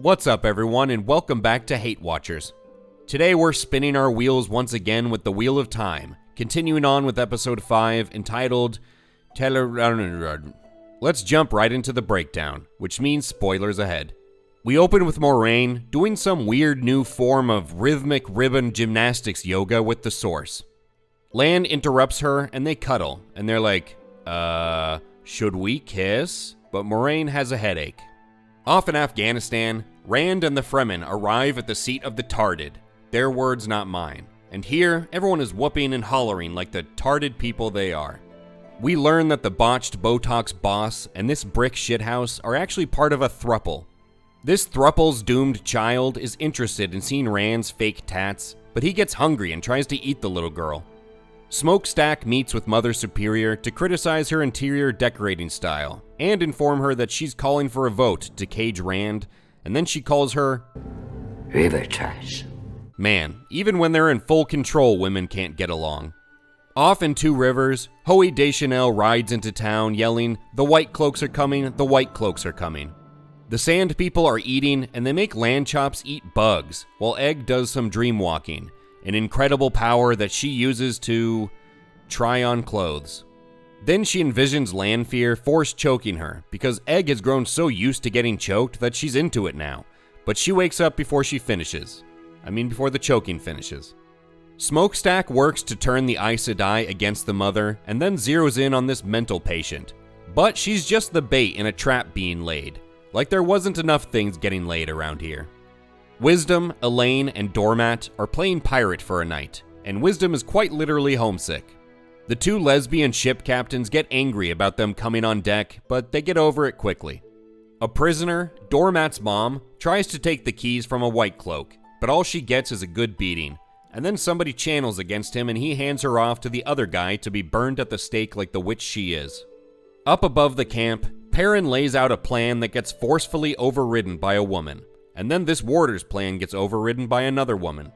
What's up everyone and welcome back to HateWatchers. Today we're spinning our wheels once again with the Wheel of Time, continuing on with episode 5 entitled Tel'aran'rhiod. Let's jump right into the breakdown, which means spoilers ahead. We open with Moiraine doing some weird new form of rhythmic ribbon gymnastics yoga with the Source. Lan interrupts her and they cuddle, and they're like, should we kiss? But Moiraine has a headache. Off in Afghanistan, Rand and the Fremen arrive at the seat of the Tarded. Their words, not mine. And here, everyone is whooping and hollering like the Tarded people they are. We learn that the botched Botox boss and this brick shithouse are actually part of a thruple. This thruple's doomed child is interested in seeing Rand's fake tats, but he gets hungry and tries to eat the little girl. Smokestack meets with Mother Superior to criticize her interior decorating style and inform her that she's calling for a vote to cage Rand, and then she calls her river trash. Man, even when they're in full control, women can't get along. Off in Two Rivers, Hoey Deschanel rides into town yelling, "The White Cloaks are coming, the White Cloaks are coming." The Sand People are eating, and they make Land Chops eat bugs, while Egg does some dream walking, an incredible power that she uses to try on clothes. Then she envisions Lanfear force choking her, because Egg has grown so used to getting choked that she's into it now, but she wakes up before before the choking finishes. Smokestack works to turn the Aes Sedai against the Mother, and then zeroes in on this mental patient. But she's just the bait in a trap being laid, like there wasn't enough things getting laid around here. Wisdom, Elaine, and Doormat are playing pirate for a night, and Wisdom is quite literally homesick. The two lesbian ship captains get angry about them coming on deck, but they get over it quickly. A prisoner, Doormat's mom, tries to take the keys from a White Cloak, but all she gets is a good beating, and then somebody channels against him and he hands her off to the other guy to be burned at the stake like the witch she is. Up above the camp, Perrin lays out a plan that gets forcefully overridden by a woman. And then this warder's plan gets overridden by another woman.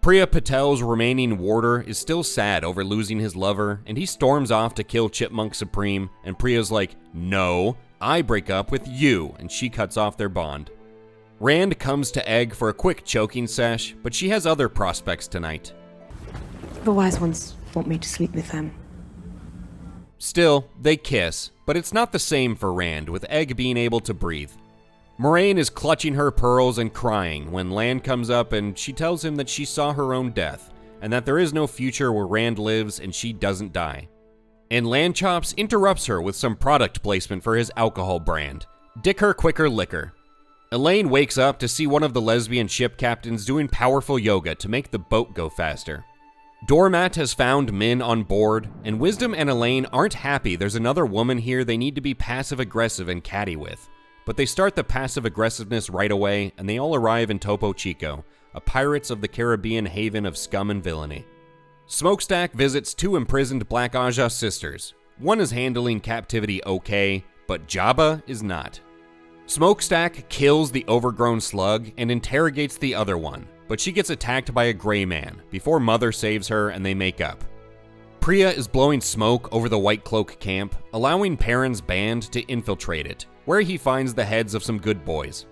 Priya Patel's remaining warder is still sad over losing his lover, and he storms off to kill Chipmunk Supreme, and Priya's like, "No, I break up with you," and she cuts off their bond. Rand comes to Egg for a quick choking sesh, but she has other prospects tonight. The wise ones want me to sleep with them. Still, they kiss, but it's not the same for Rand, with Egg being able to breathe. Moiraine is clutching her pearls and crying when Lan comes up and she tells him that she saw her own death, and that there is no future where Rand lives and she doesn't die. And Land Chops interrupts her with some product placement for his alcohol brand, Dick Her Quicker Liquor. Elaine wakes up to see one of the lesbian ship captains doing powerful yoga to make the boat go faster. Doormat has found Min on board, and Wisdom and Elaine aren't happy there's another woman here they need to be passive-aggressive and catty with. But they start the passive-aggressiveness right away, and they all arrive in Topo Chico, a Pirates of the Caribbean haven of scum and villainy. Smokestack visits two imprisoned Black Aja sisters. One is handling captivity okay, but Jabba is not. Smokestack kills the overgrown slug and interrogates the other one, but she gets attacked by a gray man before Mother saves her and they make up. Priya is blowing smoke over the White Cloak camp, allowing Perrin's band to infiltrate it, where he finds the heads of some good boys.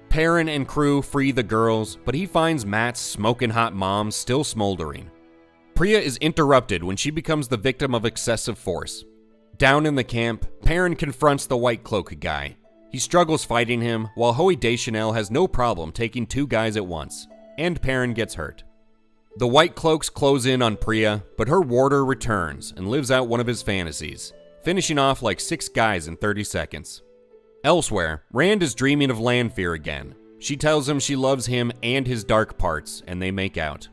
Perrin and crew free the girls, but he finds Matt's smoking hot mom still smoldering. Priya is interrupted when she becomes the victim of excessive force. Down in the camp, Perrin confronts the White Cloak guy. He struggles fighting him, while Hoey Deschanel has no problem taking two guys at once, and Perrin gets hurt. The White Cloaks close in on Priya, but her warder returns and lives out one of his fantasies, finishing off like 6 guys in 30 seconds. Elsewhere, Rand is dreaming of Lanfear again. She tells him she loves him and his dark parts, and they make out.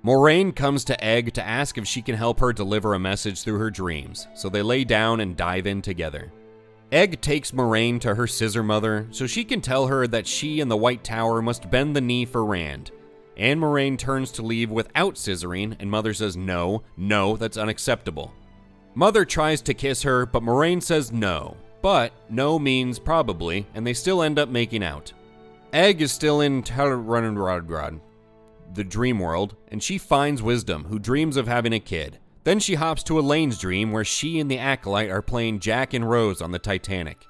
Moiraine comes to Egg to ask if she can help her deliver a message through her dreams, so they lay down and dive in together. Egg takes Moiraine to her scissor mother so she can tell her that she and the White Tower must bend the knee for Rand. And Moiraine turns to leave without scissoring, and Mother says no, that's unacceptable. Mother tries to kiss her, but Moiraine says no. But no means probably, and they still end up making out. Egg is still in Tel'aran'rhiod, the dream world, and she finds Wisdom, who dreams of having a kid. Then she hops to Elaine's dream where she and the Acolyte are playing Jack and Rose on the Titanic.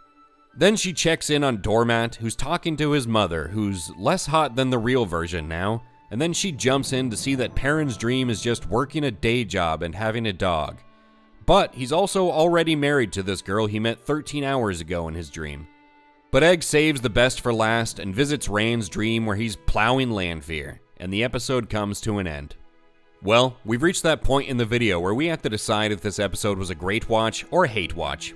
Then she checks in on Doormat, who's talking to his mother, who's less hot than the real version now, and then she jumps in to see that Perrin's dream is just working a day job and having a dog. But he's also already married to this girl he met 13 hours ago in his dream. But Egg saves the best for last and visits Rand's dream where he's plowing Lanfear, and the episode comes to an end. Well, we've reached that point in the video where we have to decide if this episode was a great watch or a hate watch.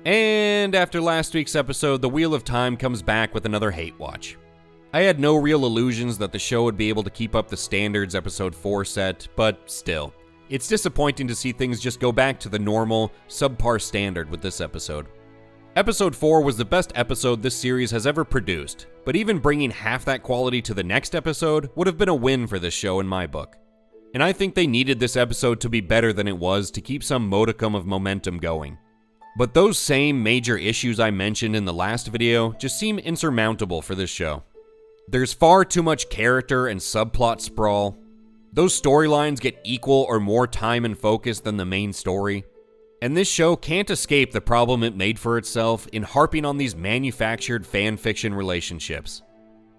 And after last week's episode, the Wheel of Time comes back with another hate watch. I had no real illusions that the show would be able to keep up the standards episode 4 set, but still, it's disappointing to see things just go back to the normal, subpar standard with this episode. Episode 4 was the best episode this series has ever produced, but even bringing half that quality to the next episode would have been a win for this show in my book. And I think they needed this episode to be better than it was to keep some modicum of momentum going. But those same major issues I mentioned in the last video just seem insurmountable for this show. There's far too much character and subplot sprawl. Those storylines get equal or more time and focus than the main story. And this show can't escape the problem it made for itself in harping on these manufactured fanfiction relationships.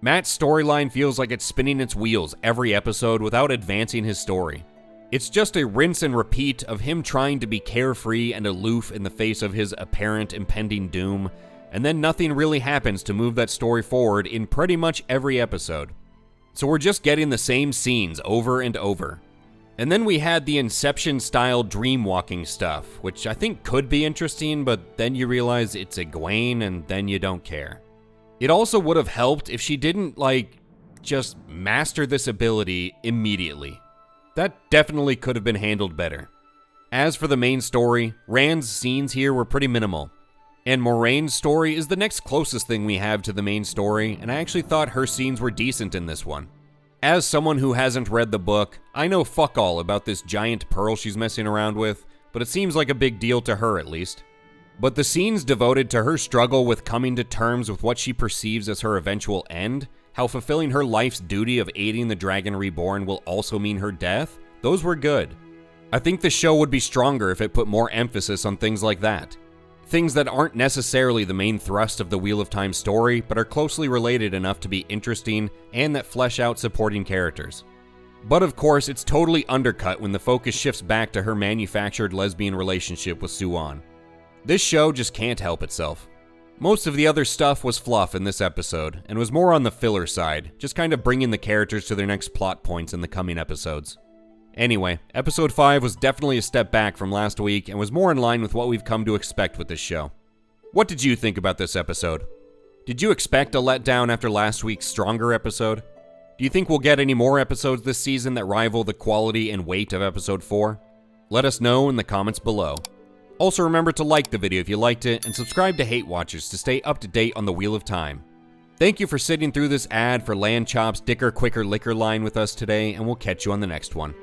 Matt's storyline feels like it's spinning its wheels every episode without advancing his story. It's just a rinse and repeat of him trying to be carefree and aloof in the face of his apparent impending doom, and then nothing really happens to move that story forward in pretty much every episode. So we're just getting the same scenes over and over. And then we had the Inception-style dream-walking stuff, which I think could be interesting, but then you realize it's Egwene and then you don't care. It also would have helped if she didn't, just master this ability immediately. That definitely could have been handled better. As for the main story, Rand's scenes here were pretty minimal. And Moraine's story is the next closest thing we have to the main story, and I actually thought her scenes were decent in this one. As someone who hasn't read the book, I know fuck all about this giant pearl she's messing around with, but it seems like a big deal to her at least. But the scenes devoted to her struggle with coming to terms with what she perceives as her eventual end, how fulfilling her life's duty of aiding the Dragon Reborn will also mean her death, those were good. I think the show would be stronger if it put more emphasis on things like that. Things that aren't necessarily the main thrust of the Wheel of Time story, but are closely related enough to be interesting and that flesh out supporting characters. But of course, it's totally undercut when the focus shifts back to her manufactured lesbian relationship with Suan. This show just can't help itself. Most of the other stuff was fluff in this episode, and was more on the filler side, just kind of bringing the characters to their next plot points in the coming episodes. Anyway, episode 5 was definitely a step back from last week and was more in line with what we've come to expect with this show. What did you think about this episode? Did you expect a letdown after last week's stronger episode? Do you think we'll get any more episodes this season that rival the quality and weight of episode 4? Let us know in the comments below. Also remember to like the video if you liked it, and subscribe to HateWatchers to stay up to date on the Wheel of Time. Thank you for sitting through this ad for Landchop's Dicker Quicker Liquor line with us today, and we'll catch you on the next one.